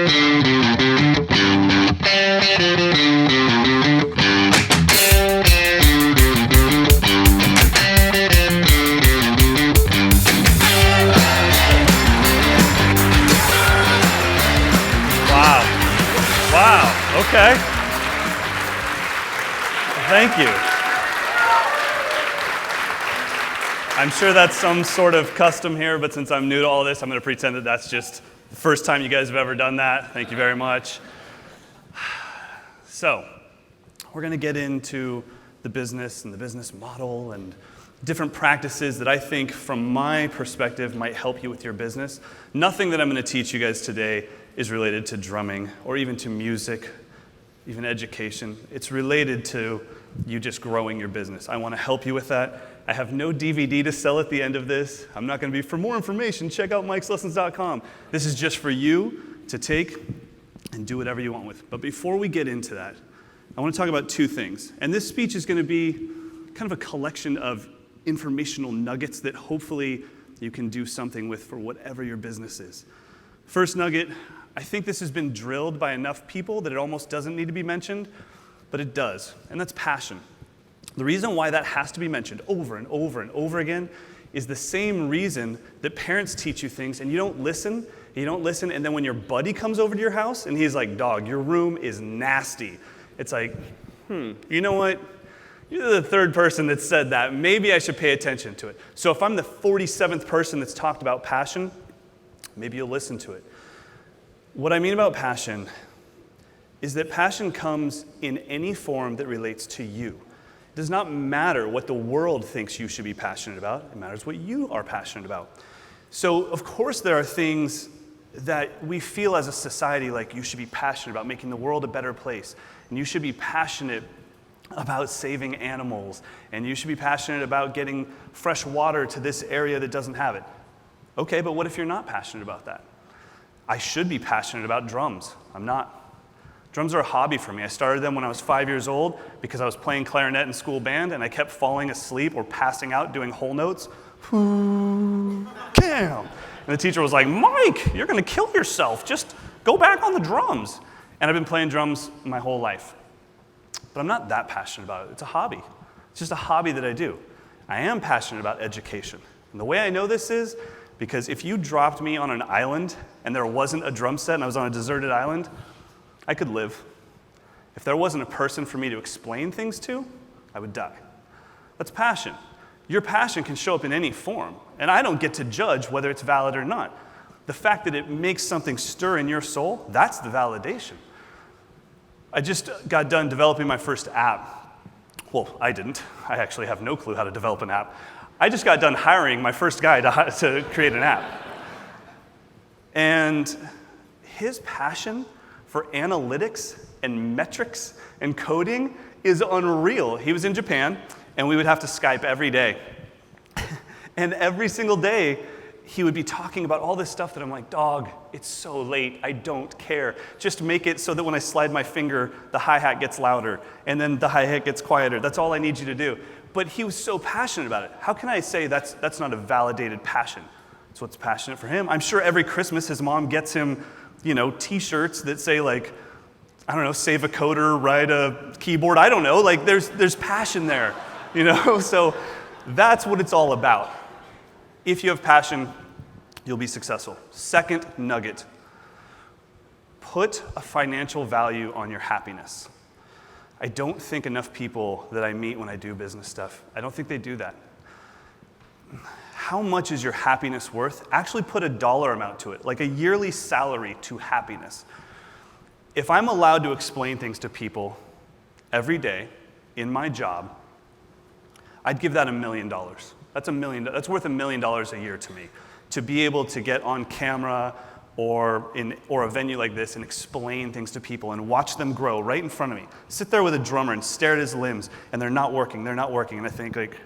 Wow, okay. Thank you. I'm sure that's some sort of custom here, but since I'm new to all this, I'm going to pretend that that's just the first time you guys have ever done that. Thank you very much. So, we're going to get into the business and the business model and different practices that I think, from my perspective, might help you with your business. Nothing that I'm going to teach you guys today is related to drumming or even to music, even education. It's related to you just growing your business. I want to help you with that. I have no DVD to sell at the end of this. I'm not going to be, for more information, check out mikeslessons.com. This is just for you to take and do whatever you want with. But before we get into that, I want to talk about two things. And this speech is going to be kind of a collection of informational nuggets that hopefully you can do something with for whatever your business is. First nugget, I think this has been drilled by enough people that it almost doesn't need to be mentioned, but it does, and that's passion. The reason why that has to be mentioned over and over and over again is the same reason that parents teach you things and you don't listen, and then when your buddy comes over to your house and he's like, dog, your room is nasty. It's like, you know what? You're the third person that said that. Maybe I should pay attention to it. So if I'm the 47th person that's talked about passion, maybe you'll listen to it. What I mean about passion is that passion comes in any form that relates to you. It does not matter what the world thinks you should be passionate about. It matters what you are passionate about. So, of course, there are things that we feel as a society like you should be passionate about, making the world a better place. And you should be passionate about saving animals. And you should be passionate about getting fresh water to this area that doesn't have it. Okay, but what if you're not passionate about that? I should be passionate about drums. I'm not. Drums are a hobby for me. I started them when I was 5 years old because I was playing clarinet in school band and I kept falling asleep or passing out doing whole notes. Cam. And the teacher was like, Mike, you're going to kill yourself. Just go back on the drums. And I've been playing drums my whole life. But I'm not that passionate about it. It's a hobby. It's just a hobby that I do. I am passionate about education. And the way I know this is because if you dropped me on an island and there wasn't a drum set and I was on a deserted island, I could live. If there wasn't a person for me to explain things to, I would die. That's passion. Your passion can show up in any form, and I don't get to judge whether it's valid or not. The fact that it makes something stir in your soul, that's the validation. I just got done developing my first app. Well, I didn't. I actually have no clue how to develop an app. I just got done hiring my first guy to create an app. And his passion for analytics and metrics and coding is unreal. He was in Japan, and we would have to Skype every day. And every single day, he would be talking about all this stuff that I'm like, dog, it's so late, I don't care. Just make it so that when I slide my finger, the hi-hat gets louder, and then the hi-hat gets quieter. That's all I need you to do. But he was so passionate about it. How can I say that's not a validated passion? It's what's passionate for him. I'm sure every Christmas his mom gets him, t-shirts that say like, I don't know, save a coder, write a keyboard. I don't know, like there's passion there, So that's what it's all about. If you have passion, you'll be successful. Second nugget, put a financial value on your happiness. I don't think enough people that I meet when I do business stuff, I don't think they do that. How much is your happiness worth? Actually put a dollar amount to it, like a yearly salary to happiness. If I'm allowed to explain things to people every day in my job, I'd give that $1 million. That's worth $1 million a year to me. To be able to get on camera or a venue like this and explain things to people and watch them grow right in front of me. Sit there with a drummer and stare at his limbs and they're not working. And I think like,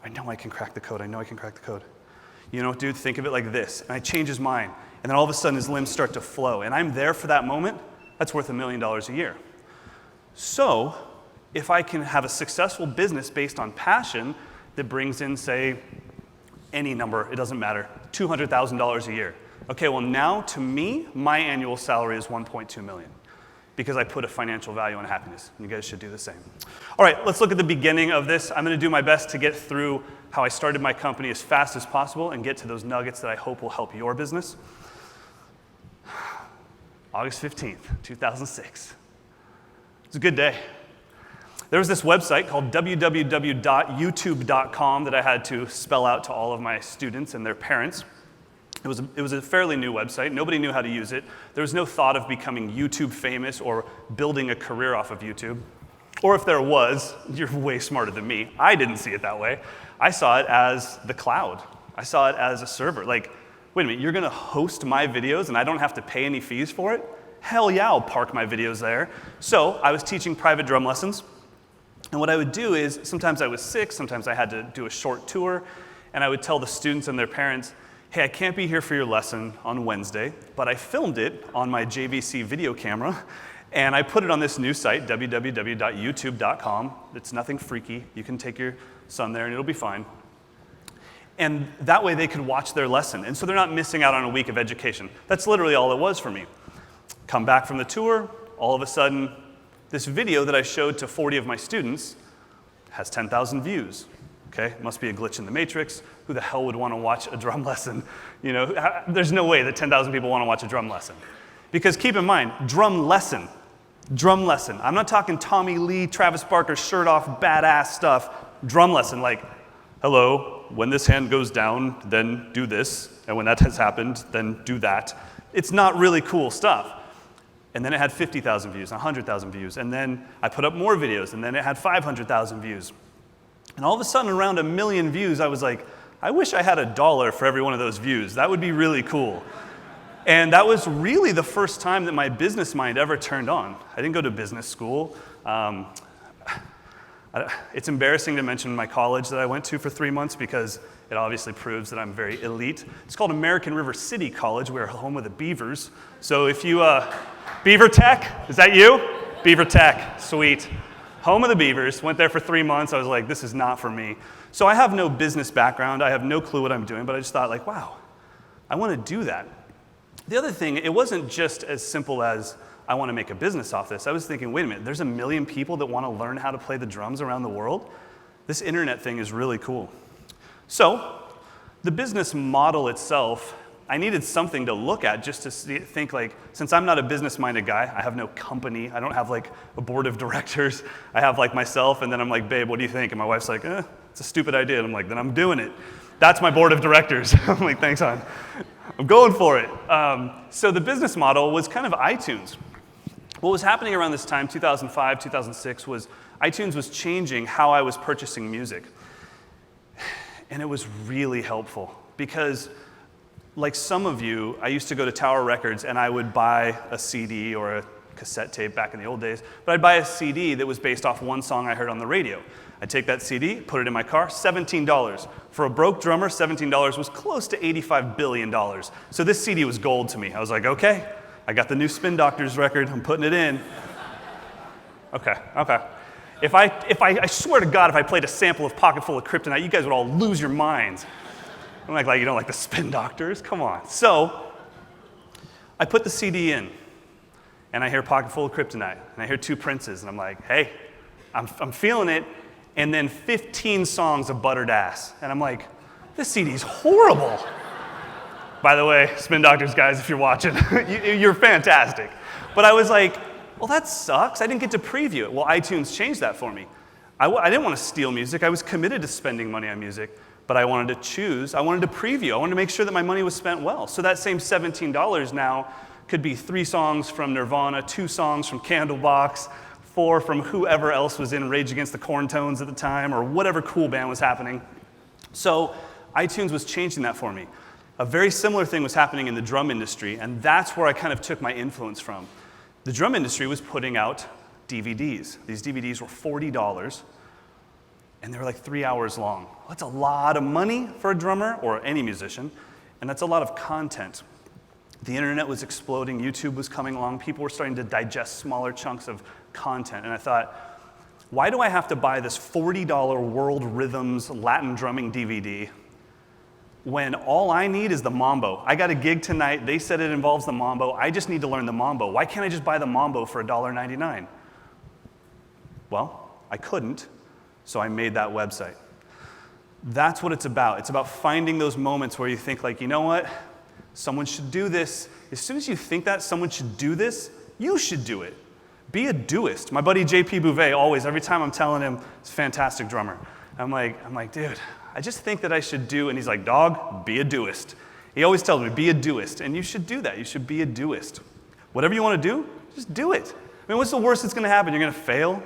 I know I can crack the code. You know what, dude? Think of it like this. And I change his mind. And then all of a sudden his limbs start to flow. And I'm there for that moment. That's worth $1 million a year. So if I can have a successful business based on passion that brings in, say, any number, it doesn't matter, $200,000 a year. Okay, well now, to me, my annual salary is 1.2 million because I put a financial value on happiness. You guys should do the same. All right, let's look at the beginning of this. I'm gonna do my best to get through how I started my company as fast as possible and get to those nuggets that I hope will help your business. August 15th, 2006. It's a good day. There was this website called www.youtube.com that I had to spell out to all of my students and their parents. It was a fairly new website. Nobody knew how to use it. There was no thought of becoming YouTube famous or building a career off of YouTube. Or if there was, you're way smarter than me. I didn't see it that way. I saw it as the cloud. I saw it as a server. Like, wait a minute, you're gonna host my videos and I don't have to pay any fees for it? Hell yeah, I'll park my videos there. So I was teaching private drum lessons. And what I would do is, sometimes I was sick, sometimes I had to do a short tour, and I would tell the students and their parents, hey, I can't be here for your lesson on Wednesday, but I filmed it on my JVC video camera, and I put it on this new site, www.youtube.com. It's nothing freaky. You can take your son there and it'll be fine. And that way they could watch their lesson. And so they're not missing out on a week of education. That's literally all it was for me. Come back from the tour, all of a sudden, this video that I showed to 40 of my students has 10,000 views. Okay, must be a glitch in the matrix. Who the hell would want to watch a drum lesson? You know, there's no way that 10,000 people want to watch a drum lesson. Because keep in mind, drum lesson. I'm not talking Tommy Lee, Travis Barker, shirt off, badass stuff. Drum lesson, like, hello, when this hand goes down, then do this. And when that has happened, then do that. It's not really cool stuff. And then it had 50,000 views, 100,000 views. And then I put up more videos, and then it had 500,000 views. And all of a sudden, around 1 million views, I was like, I wish I had $1 for every one of those views. That would be really cool. And that was really the first time that my business mind ever turned on. I didn't go to business school. It's embarrassing to mention my college that I went to for 3 months because it obviously proves that I'm very elite. It's called American River City College. We're home of the Beavers. So if you, Beaver Tech, is that you? Beaver Tech, sweet. Home of the Beavers, went there for 3 months. I was like, this is not for me. So I have no business background. I have no clue what I'm doing, but I just thought like, wow, I want to do that. The other thing, it wasn't just as simple as I want to make a business off this. I was thinking, wait a minute, there's 1 million people that want to learn how to play the drums around the world. This internet thing is really cool. So the business model itself, I needed something to look at just to think like, since I'm not a business-minded guy, I have no company, I don't have like a board of directors, I have like myself, and then I'm like, babe, what do you think? And my wife's like, it's a stupid idea. And I'm like, then I'm doing it. That's my board of directors. I'm like, thanks, hon. I'm going for it. So the business model was kind of iTunes. What was happening around this time, 2005, 2006, was iTunes was changing how I was purchasing music. And it was really helpful because like some of you, I used to go to Tower Records and I would buy a CD or a cassette tape back in the old days, but I'd buy a CD that was based off one song I heard on the radio. I'd take that CD, put it in my car, $17. For a broke drummer, $17 was close to $85 billion. So this CD was gold to me. I was like, okay, I got the new Spin Doctors record, I'm putting it in. Okay. I swear to God, if I played a sample of Pocket Full of Kryptonite, you guys would all lose your minds. I'm like, you don't like the Spin Doctors? Come on. So I put the CD in, and I hear Pocket Full of Kryptonite, and I hear 2 Princes, and I'm like, hey, I'm feeling it. And then 15 songs of Buttered Ass. And I'm like, this CD's horrible. By the way, Spin Doctors guys, if you're watching, you're fantastic. But I was like, well, that sucks. I didn't get to preview it. Well, iTunes changed that for me. I didn't want to steal music. I was committed to spending money on music. But I wanted to choose. I wanted to preview. I wanted to make sure that my money was spent well. So that same $17 now could be 3 songs from Nirvana, 2 songs from Candlebox, 4 from whoever else was in Rage Against the Corntones at the time, or whatever cool band was happening. So iTunes was changing that for me. A very similar thing was happening in the drum industry, and that's where I kind of took my influence from. The drum industry was putting out DVDs. These DVDs were $40, and they were like 3 hours long. Well, that's a lot of money for a drummer or any musician, and that's a lot of content. The internet was exploding, YouTube was coming along, people were starting to digest smaller chunks of content, and I thought, why do I have to buy this $40 World Rhythms Latin drumming DVD when all I need is the mambo. I got a gig tonight. They said it involves the mambo. I just need to learn the mambo. Why can't I just buy the mambo for $1.99? Well, I couldn't, so I made that website. That's what it's about. It's about finding those moments where you think like, you know what? Someone should do this. As soon as you think that someone should do this, you should do it. Be a doist. My buddy JP Bouvet always, every time I'm telling him, he's a fantastic drummer. I'm like, dude, I just think that I should do, and he's like, dog, be a doist. He always tells me, be a doist, and you should do that. You should be a doist. Whatever you want to do, just do it. I mean, what's the worst that's going to happen? You're going to fail?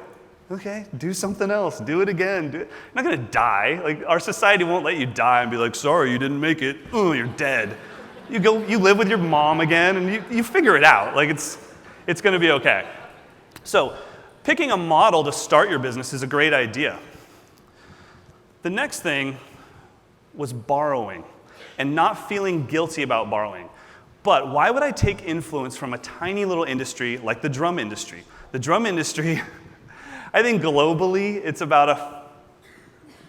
Okay, do something else. Do it again. You're not going to die. Like, our society won't let you die and be like, sorry, you didn't make it. Oh, you're dead. You live with your mom again, and you figure it out. Like, it's going to be okay. So, picking a model to start your business is a great idea. The next thing was borrowing and not feeling guilty about borrowing. But why would I take influence from a tiny little industry like the drum industry? The drum industry, I think globally, it's about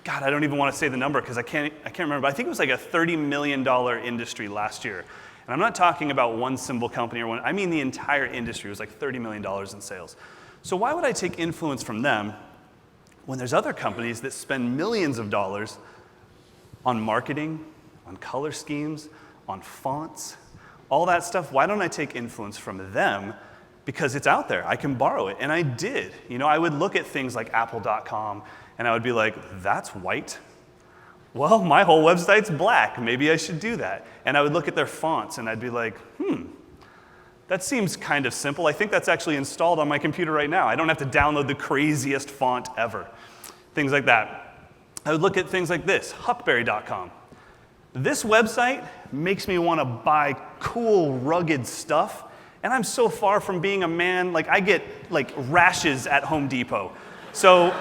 God, I don't even want to say the number because I can't remember. I think it was like a $30 million industry last year. And I'm not talking about one symbol company I mean the entire industry was like $30 million in sales. So why would I take influence from them when there's other companies that spend millions of dollars on marketing, on color schemes, on fonts, all that stuff? Why don't I take influence from them? Because it's out there. I can borrow it. And I did. You know, I would look at things like apple.com and I would be like, that's white. Well, my whole website's black. Maybe I should do that. And I would look at their fonts and I'd be like, that seems kind of simple. I think that's actually installed on my computer right now. I don't have to download the craziest font ever. Things like that. I would look at things like this, huckberry.com. This website makes me want to buy cool, rugged stuff. And I'm so far from being a man, like I get like rashes at Home Depot. So,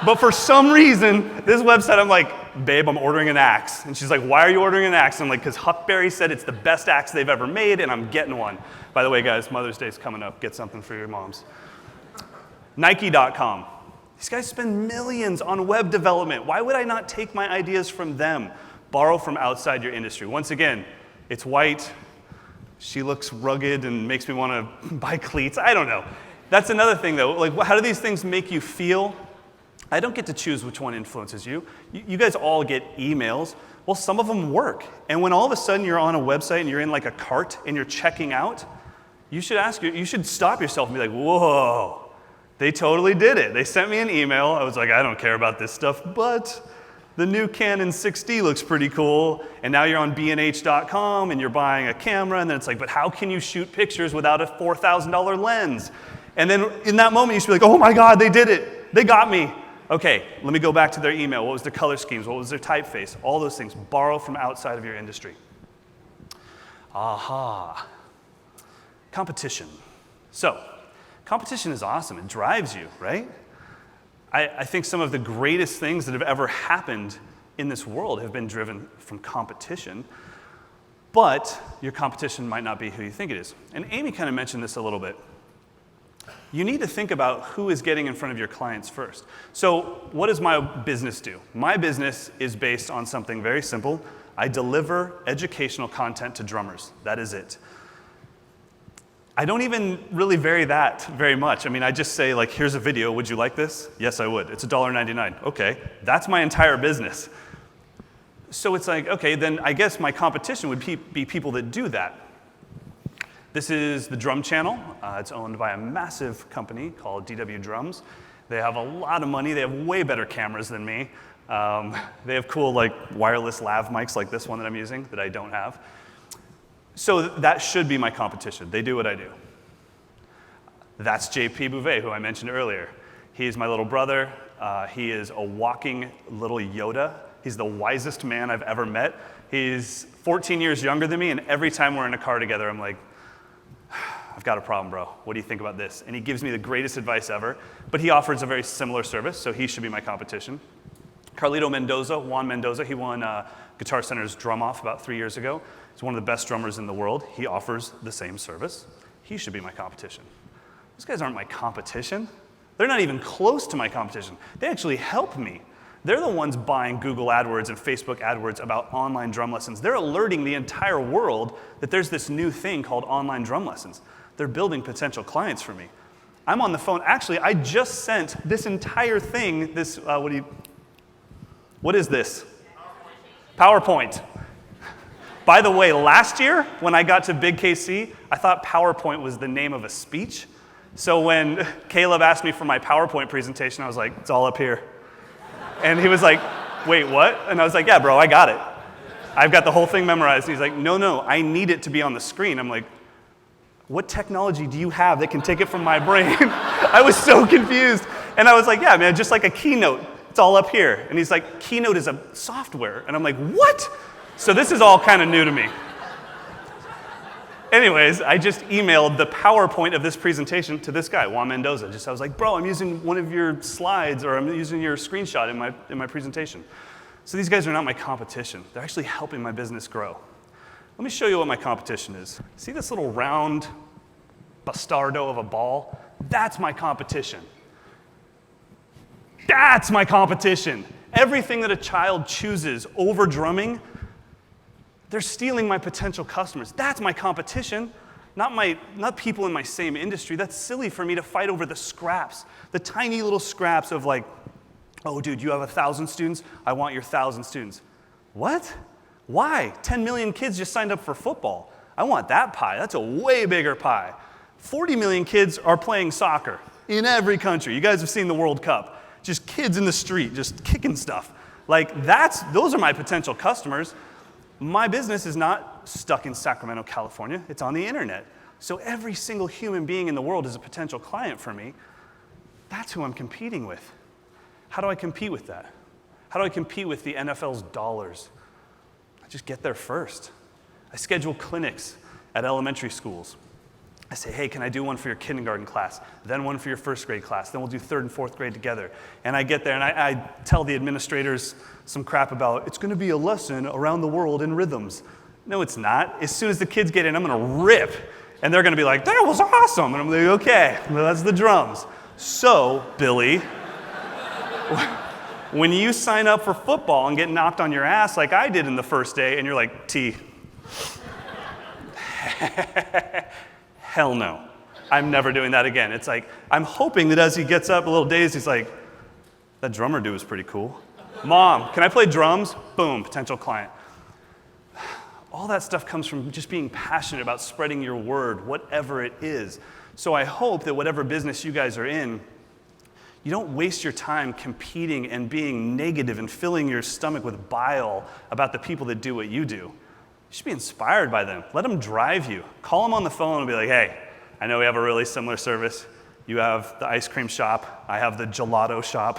but for some reason, this website, I'm like, babe, I'm ordering an axe. And she's like, why are you ordering an axe? And I'm like, because Huckberry said it's the best axe they've ever made, and I'm getting one. By the way, guys, Mother's Day's coming up. Get something for your moms. Nike.com. These guys spend millions on web development. Why would I not take my ideas from them? Borrow from outside your industry. Once again, it's white. She looks rugged and makes me want to buy cleats. I don't know. That's another thing, though. Like, how do these things make you feel? I don't get to choose which one influences you. You guys all get emails. Well, some of them work. And when all of a sudden you're on a website and you're in like a cart and you're checking out, you should stop yourself and be like, whoa, they totally did it. They sent me an email. I was like, I don't care about this stuff, but the new Canon 6D looks pretty cool. And now you're on bnh.com and you're buying a camera. And then it's like, but how can you shoot pictures without a $4,000 lens? And then in that moment, you should be like, oh my God, they did it. They got me. Okay, let me go back to their email. What was their color schemes? What was their typeface? All those things. Borrow from outside of your industry. Aha. Competition. So, competition is awesome. It drives you, right? I think some of the greatest things that have ever happened in this world have been driven from competition. But your competition might not be who you think it is. And Amy kind of mentioned this a little bit. You need to think about who is getting in front of your clients first. So what does my business do? My business is based on something very simple. I deliver educational content to drummers. That is it. I don't even really vary that very much. I mean, I just say, like, here's a video. Would you like this? Yes, I would. It's $1.99. Okay, that's my entire business. So it's like, okay, then I guess my competition would be people that do that. This is the drum channel. It's owned by a massive company called DW Drums. They have a lot of money. They have way better cameras than me. They have cool like wireless lav mics like this one that I'm using that I don't have. So that should be my competition. They do what I do. That's JP Bouvet, who I mentioned earlier. He's my little brother. He is a walking little Yoda. He's the wisest man I've ever met. He's 14 years younger than me, and every time we're in a car together, I'm like, I've got a problem, bro. What do you think about this? And he gives me the greatest advice ever, but he offers a very similar service, so he should be my competition. Juan Mendoza, he won Guitar Center's Drum Off about 3 years ago. He's one of the best drummers in the world. He offers the same service. He should be my competition. Those guys aren't my competition. They're not even close to my competition. They actually help me. They're the ones buying Google AdWords and Facebook AdWords about online drum lessons. They're alerting the entire world that there's this new thing called online drum lessons. They're building potential clients for me. I'm on the phone. Actually, I just sent this entire thing, what is this? PowerPoint. By the way, last year when I got to Big KC, I thought PowerPoint was the name of a speech. So when Caleb asked me for my PowerPoint presentation, I was like, it's all up here. And he was like, wait, what? And I was like, yeah, bro, I got it. I've got the whole thing memorized. And he's like, no, I need it to be on the screen. I'm like, what technology do you have that can take it from my brain? I was so confused. And I was like, yeah, man, just like a Keynote. It's all up here. And he's like, Keynote is a software. And I'm like, what? So this is all kind of new to me. Anyways, I just emailed the PowerPoint of this presentation to this guy, Juan Mendoza. I was like, bro, I'm using one of your slides, or I'm using your screenshot in my presentation. So these guys are not my competition. They're actually helping my business grow. Let me show you what my competition is. See this little round bastardo of a ball? That's my competition. That's my competition. Everything that a child chooses over drumming, they're stealing my potential customers. That's my competition, not people in my same industry. That's silly for me to fight over the scraps, the tiny little scraps of like, oh, dude, you have 1,000 students? I want your 1,000 students. What? Why? 10 million kids just signed up for football. I want that pie. That's a way bigger pie. 40 million kids are playing soccer in every country. You guys have seen the World Cup. Just kids in the street, just kicking stuff. Like those are my potential customers. My business is not stuck in Sacramento, California. It's on the internet. So every single human being in the world is a potential client for me. That's who I'm competing with. How do I compete with that? How do I compete with the NFL's dollars? I just get there first. I schedule clinics at elementary schools. I say, hey, can I do one for your kindergarten class, then one for your first grade class, then we'll do third and fourth grade together. And I get there and I tell the administrators some crap about, it's going to be a lesson around the world in rhythms. No, it's not. As soon as the kids get in, I'm going to rip. And they're going to be like, that was awesome. And I'm like, okay, well, that's the drums. So, Billy, when you sign up for football and get knocked on your ass like I did in the first day, and you're like, T, hell no. I'm never doing that again. It's like, I'm hoping that as he gets up a little dazed, he's like, that drummer dude was pretty cool. Mom, can I play drums? Boom, potential client. All that stuff comes from just being passionate about spreading your word, whatever it is. So I hope that whatever business you guys are in, you don't waste your time competing and being negative and filling your stomach with bile about the people that do what you do. You should be inspired by them. Let them drive you. Call them on the phone and be like, hey, I know we have a really similar service. You have the ice cream shop. I have the gelato shop.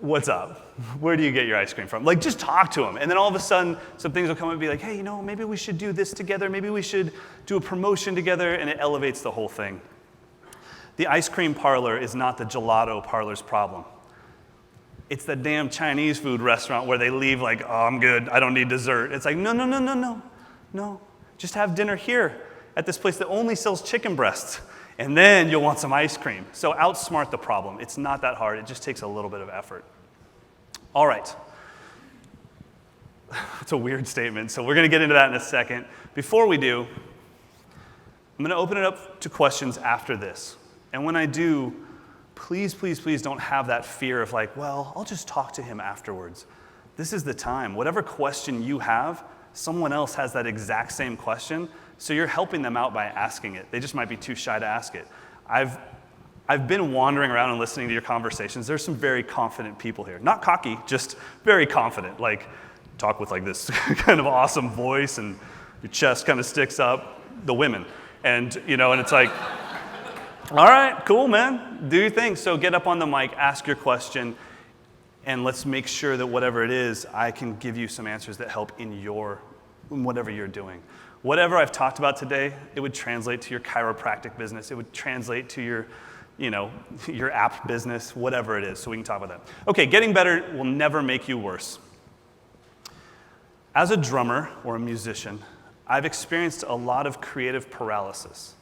What's up? Where do you get your ice cream from? Like, just talk to them. And then all of a sudden, some things will come up and be like, hey, maybe we should do this together. Maybe we should do a promotion together. And it elevates the whole thing. The ice cream parlor is not the gelato parlor's problem. It's the damn Chinese food restaurant where they leave like, oh, I'm good. I don't need dessert. It's like, no. Just have dinner here at this place that only sells chicken breasts. And then you'll want some ice cream. So outsmart the problem. It's not that hard. It just takes a little bit of effort. All right. It's a weird statement, so we're going to get into that in a second. Before we do, I'm going to open it up to questions after this. And when I do, please don't have that fear of like, well, I'll just talk to him afterwards. This is the time. Whatever question you have, someone else has that exact same question. So you're helping them out by asking it. They just might be too shy to ask it. I've been wandering around and listening to your conversations. There's some very confident people here. Not cocky, just very confident. Like, talk with like this kind of awesome voice and your chest kind of sticks up. The women. And it's like, all right, cool, man. Do your thing. So get up on the mic, ask your question, and let's make sure that whatever it is, I can give you some answers that help in whatever you're doing. Whatever I've talked about today, it would translate to your chiropractic business. It would translate to your app business, whatever it is, so we can talk about that. Okay, getting better will never make you worse. As a drummer or a musician, I've experienced a lot of creative paralysis.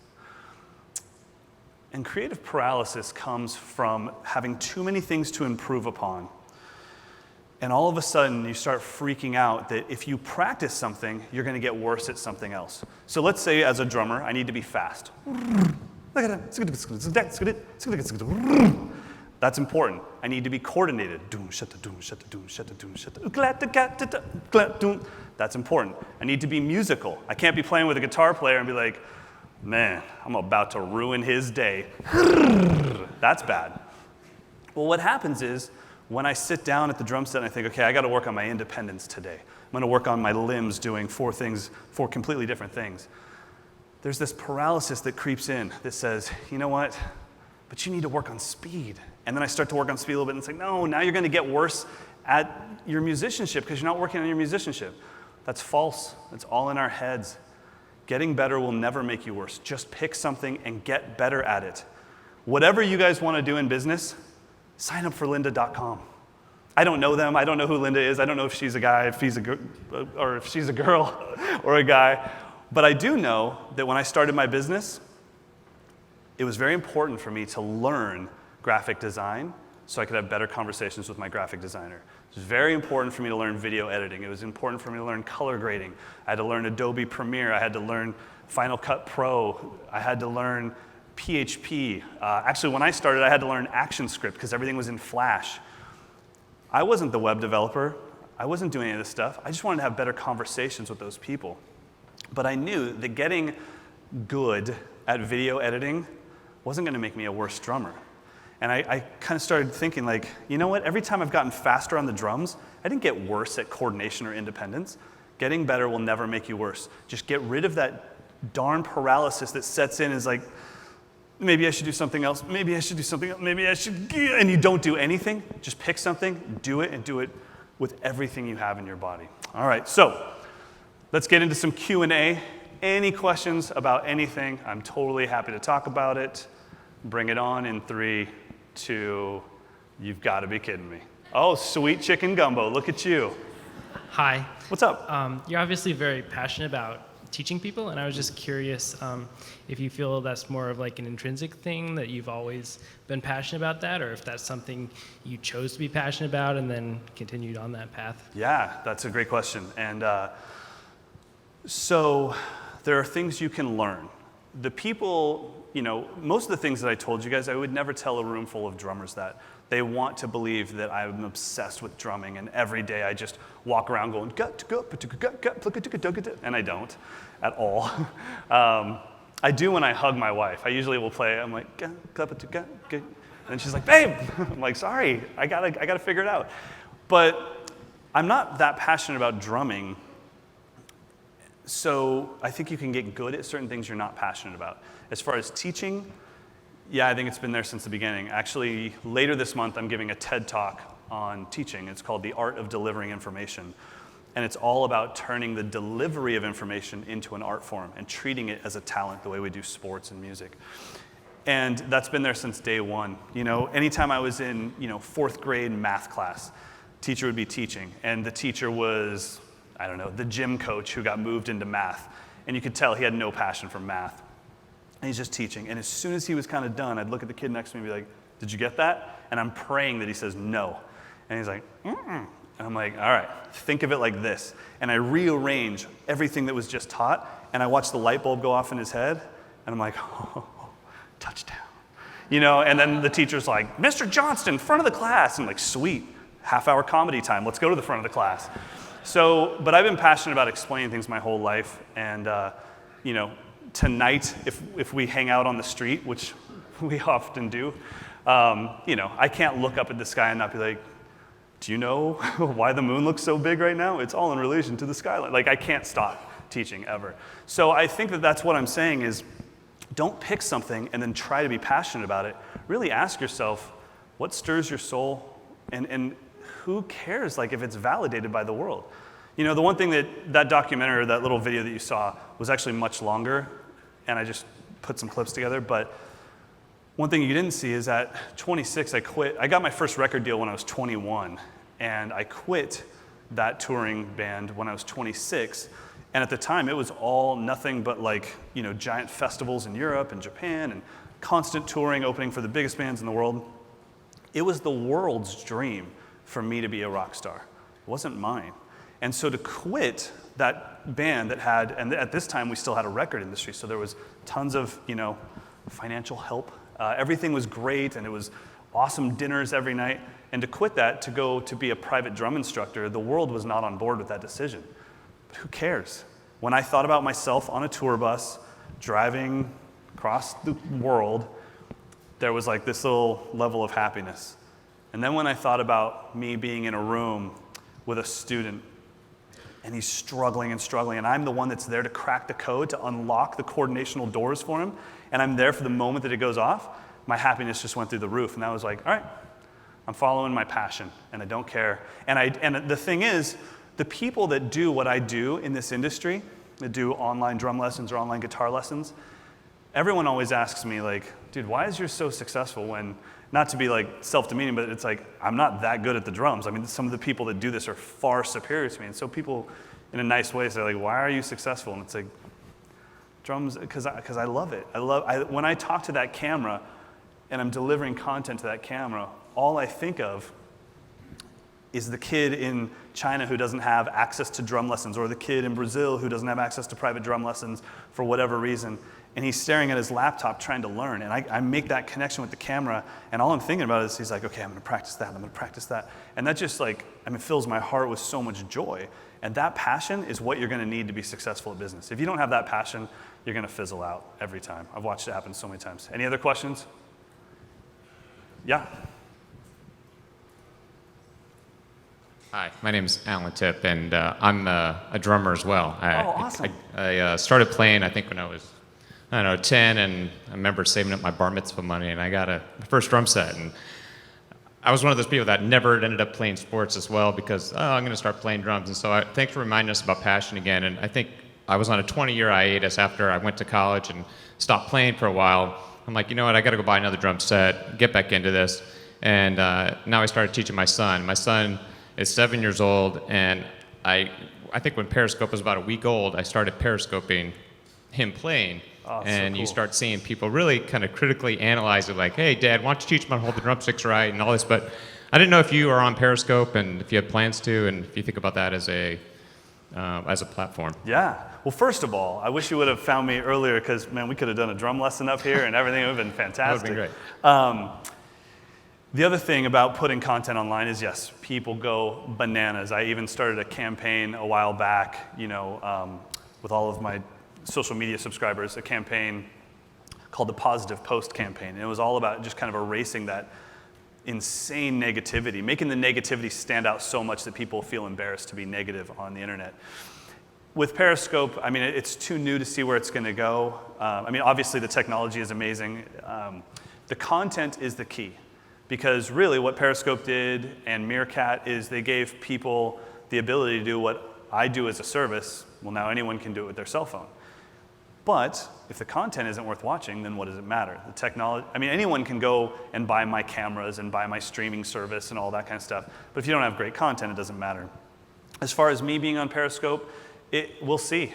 And creative paralysis comes from having too many things to improve upon. And all of a sudden, you start freaking out that if you practice something, you're going to get worse at something else. So let's say as a drummer, I need to be fast. That's important. I need to be coordinated. That's important. I need to be musical. I can't be playing with a guitar player and be like, man, I'm about to ruin his day. That's bad. Well, what happens is when I sit down at the drum set and I think, okay, I got to work on my independence today. I'm going to work on my limbs doing four completely different things. There's this paralysis that creeps in that says, you know what, but you need to work on speed. And then I start to work on speed a little bit and it's like, no, now you're going to get worse at your musicianship because you're not working on your musicianship. That's false. It's all in our heads. Getting better will never make you worse. Just pick something and get better at it. Whatever you guys want to do in business, sign up for lynda.com. I don't know them. I don't know who Linda is. I don't know if she's a guy, if she's a girl or a guy. But I do know that when I started my business, it was very important for me to learn graphic design so I could have better conversations with my graphic designer. It was very important for me to learn video editing. It was important for me to learn color grading. I had to learn Adobe Premiere. I had to learn Final Cut Pro. I had to learn PHP. Actually, when I started, I had to learn ActionScript because everything was in Flash. I wasn't the web developer. I wasn't doing any of this stuff. I just wanted to have better conversations with those people. But I knew that getting good at video editing wasn't going to make me a worse drummer. And I kind of started thinking like, you know what, every time I've gotten faster on the drums, I didn't get worse at coordination or independence. Getting better will never make you worse. Just get rid of that darn paralysis that sets in as like, maybe I should do something else, maybe I should do something else, maybe I should, and you don't do anything. Just pick something, do it, and do it with everything you have in your body. All right, so let's get into some Q&A. Any questions about anything? I'm totally happy to talk about it. Bring it on in 3, 2, you've got to be kidding me. Oh, sweet chicken gumbo, look at you. Hi. What's up? You're obviously very passionate about teaching people, and I was just curious if you feel that's more of like an intrinsic thing, that you've always been passionate about that, or if that's something you chose to be passionate about and then continued on that path. Yeah, that's a great question. And so there are things you can learn. The people, most of the things that I told you guys, I would never tell a room full of drummers that. They want to believe that I'm obsessed with drumming, and every day I just walk around going, and I don't at all. I do when I hug my wife. I usually will play, I'm like, and she's like, babe. I'm like, sorry, I gotta figure it out. But I'm not that passionate about drumming. So I think you can get good at certain things you're not passionate about. As far as teaching, yeah, I think it's been there since the beginning. Actually, later this month, I'm giving a TED Talk on teaching. It's called The Art of Delivering Information. And it's all about turning the delivery of information into an art form and treating it as a talent the way we do sports and music. And that's been there since day one. Anytime I was in, 4th grade math class, teacher would be teaching. And the teacher was, the gym coach who got moved into math. And you could tell he had no passion for math. And he's just teaching. And as soon as he was kind of done, I'd look at the kid next to me and be like, did you get that? And I'm praying that he says no. And he's like, mm-mm. And I'm like, all right, think of it like this. And I rearrange everything that was just taught, and I watch the light bulb go off in his head, and I'm like, oh, touchdown. And then the teacher's like, Mr. Johnston, front of the class. And I'm like, sweet, half-hour comedy time. Let's go to the front of the class. But I've been passionate about explaining things my whole life, and tonight, if we hang out on the street, which we often do, I can't look up at the sky and not be like, do you know why the moon looks so big right now? It's all in relation to the skyline. Like, I can't stop teaching ever. So I think that that's what I'm saying is, don't pick something and then try to be passionate about it. Really ask yourself, what stirs your soul? And who cares, if it's validated by the world? The one thing that documentary, or that little video that you saw, was actually much longer, and I just put some clips together, but one thing you didn't see is at 26, I quit. I got my first record deal when I was 21, and I quit that touring band when I was 26, And at the time, it was all nothing but like, giant festivals in Europe and Japan and constant touring, opening for the biggest bands in the world. It was the world's dream for me to be a rock star. It wasn't mine. And so to quit that band that had, and at this time we still had a record industry, so there was tons of, financial help. Everything was great, and it was awesome dinners every night. And to quit that, to go to be a private drum instructor, the world was not on board with that decision. But who cares? When I thought about myself on a tour bus, driving across the world, there was like this little level of happiness. And then when I thought about me being in a room with a student, and he's struggling and struggling, and I'm the one that's there to crack the code, to unlock the coordinational doors for him, and I'm there for the moment that it goes off, my happiness just went through the roof. And I was like, all right, I'm following my passion, and I don't care. And the thing is, the people that do what I do in this industry, that do online drum lessons or online guitar lessons, everyone always asks me, like, dude, why is yours so successful when, not to be like self-demeaning, but it's like, I'm not that good at the drums. I mean, some of the people that do this are far superior to me. And so people, in a nice way, say like, why are you successful? And it's like, drums, because I love it. When I talk to that camera and I'm delivering content to that camera, all I think of is the kid in China who doesn't have access to drum lessons, or the kid in Brazil who doesn't have access to private drum lessons for whatever reason. And he's staring at his laptop trying to learn. And I make that connection with the camera, and all I'm thinking about is he's like, okay, I'm gonna practice that, I'm gonna practice that. And that just fills my heart with so much joy. And that passion is what you're gonna need to be successful at business. If you don't have that passion, you're gonna fizzle out every time. I've watched it happen so many times. Any other questions? Yeah. Hi, my name is Alan Tipp, and I'm a drummer as well. Awesome. I started playing, I think, when I was, 10, and I remember saving up my bar mitzvah money, and I got my first drum set. And I was one of those people that never ended up playing sports as well because, I'm going to start playing drums. And so thanks for reminding us about passion again. And I think I was on a 20-year hiatus after I went to college and stopped playing for a while. I'm like, you know what, I got to go buy another drum set, get back into this. And now I started teaching my son. My son is 7 years old, and I think when Periscope was about a week old, I started periscoping him playing. Oh, and so cool. You start seeing people really kind of critically analyze it, like, hey, Dad, why don't you teach him how to hold the drumsticks right and all this. But I didn't know if you are on Periscope and if you have plans to, and if you think about that as a platform. Yeah. Well, first of all, I wish you would have found me earlier because, man, we could have done a drum lesson up here and everything would have been fantastic. That would have been great. The other thing about putting content online is, yes, people go bananas. I even started a campaign a while back, with all of my social media subscribers, a campaign called the Positive Post Campaign. And it was all about just kind of erasing that insane negativity, making the negativity stand out so much that people feel embarrassed to be negative on the internet. With Periscope, it's too new to see where it's going to go. Obviously the technology is amazing. The content is the key. Because really what Periscope did and Meerkat is they gave people the ability to do what I do as a service. Well, now anyone can do it with their cell phone. But if the content isn't worth watching, then what does it matter? The technology, anyone can go and buy my cameras and buy my streaming service and all that kind of stuff. But if you don't have great content, it doesn't matter. As far as me being on Periscope, we'll see,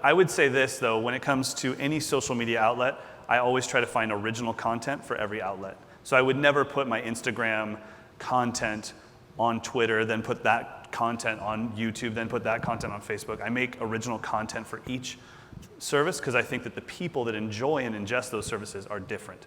I would say this, though, when it comes to any social media outlet, I always try to find original content for every outlet. So I would never put my Instagram content on Twitter, then put that content on YouTube, then put that content on Facebook. I make original content for each service because I think that the people that enjoy and ingest those services are different.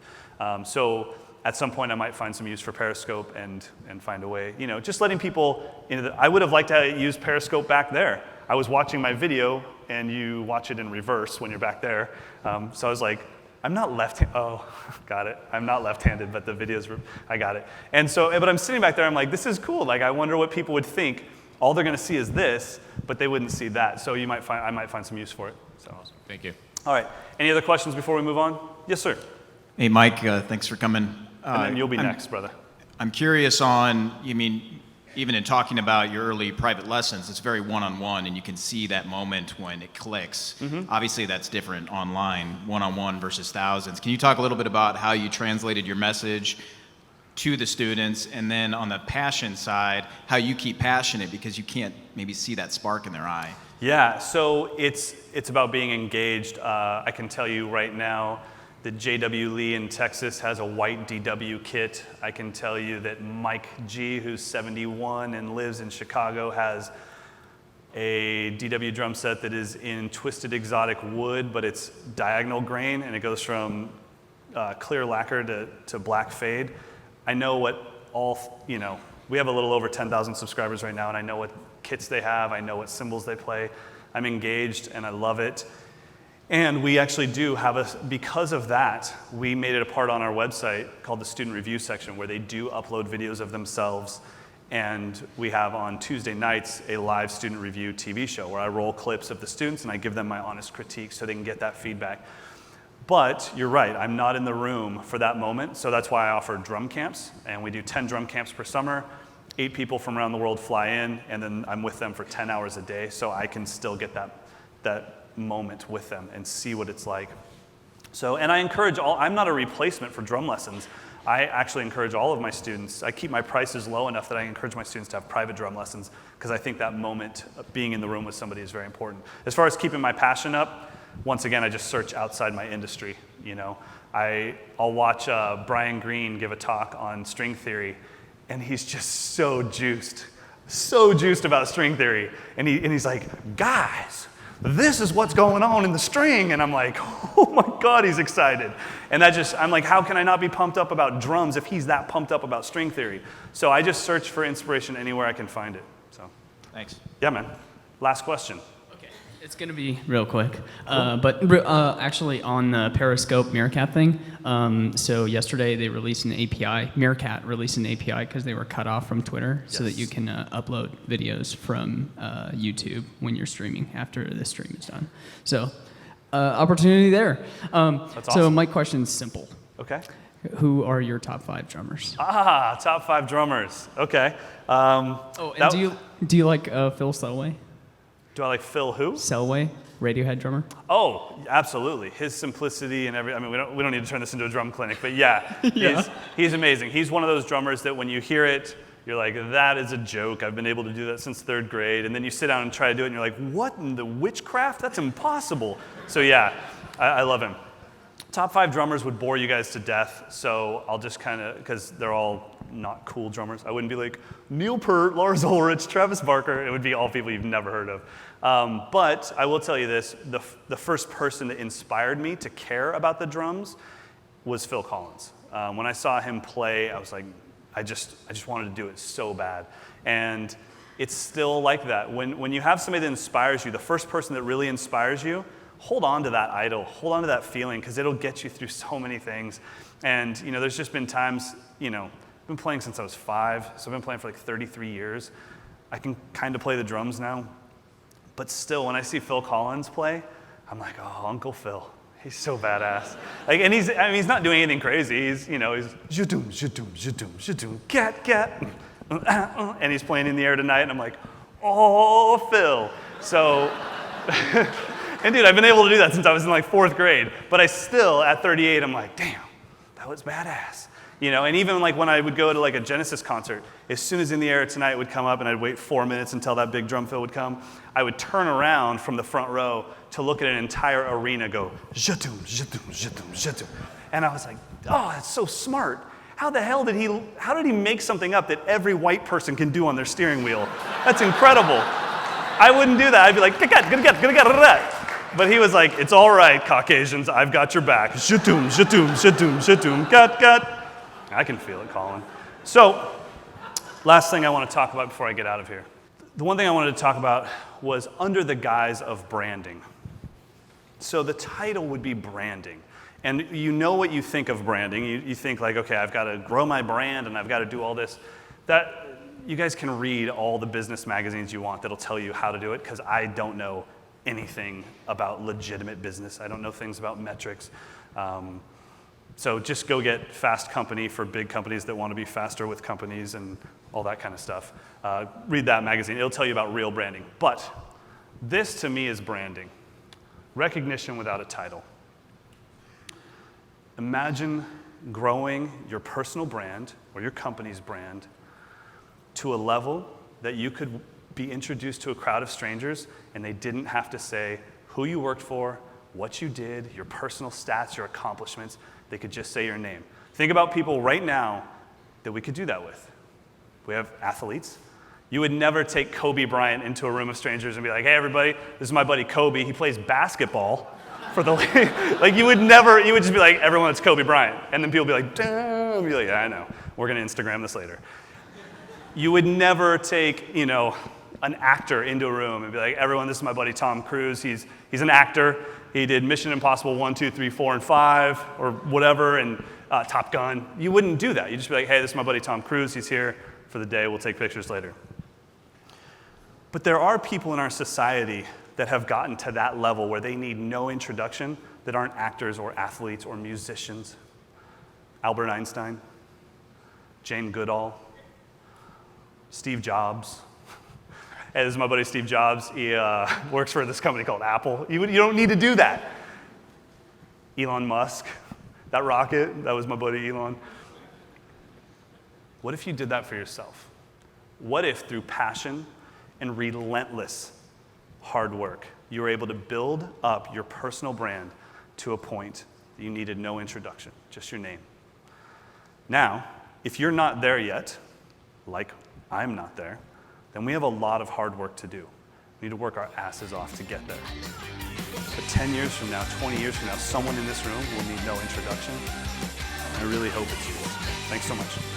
So at some point I might find some use for Periscope and find a way, just letting people I would have liked to use Periscope back there. I was watching my video and you watch it in reverse when you're back there. So I was like, I'm not left-handed. Oh, got it. I'm not left-handed, but the videos, I got it. And so, but I'm sitting back there, I'm like, this is cool. Like, I wonder what people would think. All they're going to see is this, but they wouldn't see that. So I might find some use for it. So. Awesome. Thank you. All right. Any other questions before we move on? Yes, sir. Hey, Mike, thanks for coming. And then you'll be next, brother. I'm curious on, even in talking about your early private lessons, it's very one-on-one, and you can see that moment when it clicks. Mm-hmm. Obviously, that's different online, one-on-one versus thousands. Can you talk a little bit about how you translated your message to the students, and then on the passion side, how you keep passionate because you can't maybe see that spark in their eye? Yeah, so it's about being engaged. I can tell you right now that J.W. Lee in Texas has a white DW kit. I can tell you that Mike G, who's 71 and lives in Chicago, has a DW drum set that is in twisted exotic wood, but it's diagonal grain, and it goes from clear lacquer to black fade. I know what we have a little over 10,000 subscribers right now, and I know what kits they have, I know what cymbals they play. I'm engaged, and I love it. And we actually do have because of that, we made it a part on our website called the student review section, where they do upload videos of themselves. And we have on Tuesday nights a live student review TV show where I roll clips of the students and I give them my honest critique so they can get that feedback. But you're right, I'm not in the room for that moment, so that's why I offer drum camps. And we do 10 drum camps per summer. 8 people from around the world fly in, and then I'm with them for 10 hours a day, so I can still get that moment with them and see what it's like. So, and I encourage I'm not a replacement for drum lessons. I actually encourage all of my students. I keep my prices low enough that I encourage my students to have private drum lessons, because I think that moment of being in the room with somebody is very important. As far as keeping my passion up, once again, I just search outside my industry. I'll watch Brian Green give a talk on string theory, and he's just so juiced about string theory. And he's like, guys, this is what's going on in the string. And I'm like, oh my God, he's excited. And I'm like, how can I not be pumped up about drums if he's that pumped up about string theory? So I just search for inspiration anywhere I can find it. So, Thanks. Yeah, man. Last question. It's going to be real quick, but actually on the Periscope Meerkat thing, so yesterday they released an API, Meerkat released an API because they were cut off from Twitter, so that you can upload videos from YouTube when you're streaming after the stream is done. So opportunity there. That's awesome. So my question's simple. Okay. Who are your top 5 drummers? Top 5 drummers. Okay. Do you like Phil Selway? Do I like Phil who? Selway, Radiohead drummer. Oh, absolutely. His simplicity and we don't need to turn this into a drum clinic, but yeah. He's amazing. He's one of those drummers that when you hear it, you're like, that is a joke. I've been able to do that since 3rd grade. And then you sit down and try to do it, and you're like, what in the witchcraft? That's impossible. So yeah, I love him. Top 5 drummers would bore you guys to death, so I'll just because they're all not cool drummers. I wouldn't be like, Neil Peart, Lars Ulrich, Travis Barker. It would be all people you've never heard of. But I will tell you this, the first person that inspired me to care about the drums was Phil Collins. When I saw him play, I was like, I just wanted to do it so bad. And it's still like that. When you have somebody that inspires you, the first person that really inspires you, hold on to that idol, hold on to that feeling, because it'll get you through so many things. And there's just been times, I've been playing since I was 5, so I've been playing for like 33 years. I can kind of play the drums now. But still, when I see Phil Collins play, I'm like, oh, Uncle Phil, he's so badass. And he's not doing anything crazy. He's zhudum, zhudum, zhudum, zhudum, cat, and he's playing in the air tonight, and I'm like, oh, Phil. So, and dude, I've been able to do that since I was in like 4th grade. But I still, at 38, I'm like, damn, that was badass. And even like when I would go to like a Genesis concert, as soon as In the Air Tonight would come up and I'd wait 4 minutes until that big drum fill would come, I would turn around from the front row to look at an entire arena go, zhatum, zhatum, zhatum, zhatum. And I was like, oh, that's so smart. How the hell did he make something up that every white person can do on their steering wheel? That's incredible. I wouldn't do that. I'd be like, but he was like, it's all right, Caucasians, I've got your back. Zhatum, zhatum, zhatum, zhatum, cut. I can feel it, Colin. So, last thing I want to talk about before I get out of here. The one thing I wanted to talk about was under the guise of branding. So the title would be branding. And you know what you think of branding. You think like, okay, I've got to grow my brand and I've got to do all this. That you guys can read all the business magazines you want that'll tell you how to do it, because I don't know anything about legitimate business. I don't know things about metrics. So just go get Fast Company for big companies that want to be faster with companies and all that kind of stuff. Read that magazine. It'll tell you about real branding. But this, to me, is branding. Recognition without a title. Imagine growing your personal brand or your company's brand to a level that you could be introduced to a crowd of strangers, and they didn't have to say who you worked for, what you did, your personal stats, your accomplishments. They could just say your name. Think about people right now that we could do that with. We have athletes. You would never take Kobe Bryant into a room of strangers and be like, hey, everybody, this is my buddy Kobe. He plays basketball for the league. Like, you would just be like, everyone, it's Kobe Bryant. And then people would be like, damn. You'd be like, yeah, I know. We're going to Instagram this later. You would never take, an actor into a room and be like, everyone, this is my buddy Tom Cruise. He's an actor. He did Mission Impossible 1, 2, 3, 4, and 5, or whatever, and Top Gun. You wouldn't do that. You'd just be like, hey, this is my buddy Tom Cruise. He's here for the day. We'll take pictures later. But there are people in our society that have gotten to that level where they need no introduction that aren't actors or athletes or musicians. Albert Einstein, Jane Goodall, Steve Jobs. Hey, this is my buddy Steve Jobs. He works for this company called Apple. You don't need to do that. Elon Musk, that rocket, that was my buddy Elon. What if you did that for yourself? What if through passion and relentless hard work, you were able to build up your personal brand to a point that you needed no introduction, just your name? Now, if you're not there yet, like I'm not there, then we have a lot of hard work to do. We need to work our asses off to get there. But 10 years from now, 20 years from now, someone in this room will need no introduction. And I really hope it's you. Thanks so much.